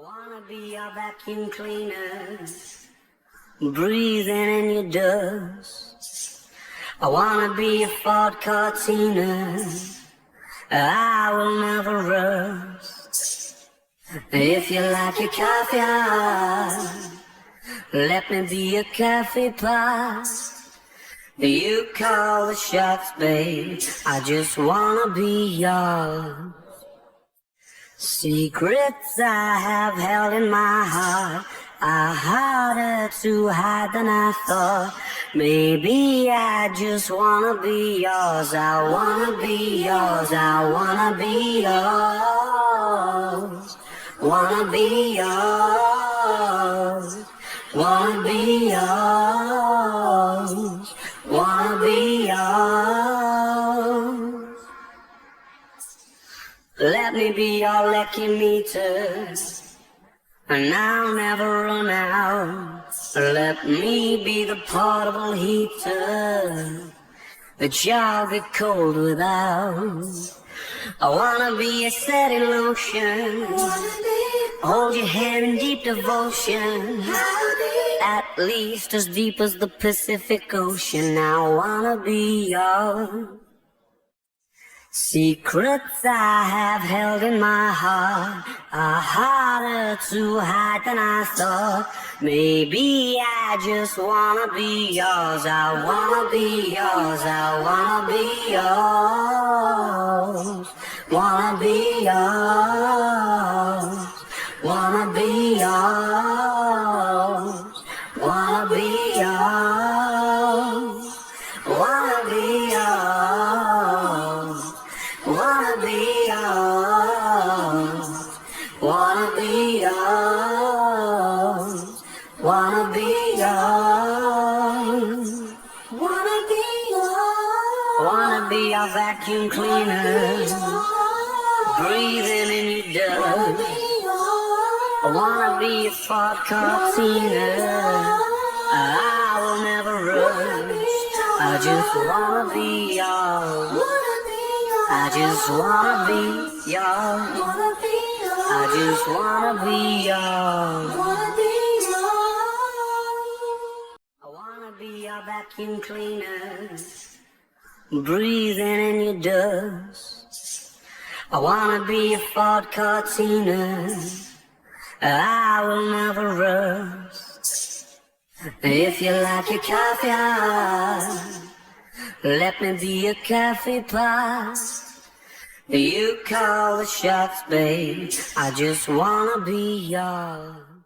wanna be a vacuum cleaner, breathing in your dust. I wanna be a Ford Cortina, I will never rust. If you like your coffee hot, let me be a coffee pot. You call the shots, babe, I just wanna be yours. Secrets I have held in my heart are harder to hide than I thought. Maybe I just wanna be yours. I wanna be yours. I wanna be yours. Wanna be yours. Wanna be yours. Wanna be yours. Let me be your lucky meter, and I'll never run out. Let me be the portable heater that y'all get cold without. I wanna be a steady lotion, hold your hand in deep devotion, at least as deep as the Pacific Ocean. I wanna be yours. Secrets I have held in my heart are harder to hide than I thought. Maybe I just wanna be yours. I wanna be yours. I wanna be yours. Wanna be yours. Wanna be yours. Wanna be yours. Wanna be yours. Wanna be yours. Wanna be yours. Wanna be yours. Wanna be yours. Wanna be a vacuum cleaner, breathing in your dust. I wanna be a Ford Cortina, I will never rush. I just wanna be yours. I just wanna be yours. I just wanna be yours. I wanna be a vacuum cleaner, breathing in your dust. I wanna be a Ford Cortina, I will never rust. If you like your coffee hot, let me be a coffee pot. You call the shots, babe, I just wanna be yours.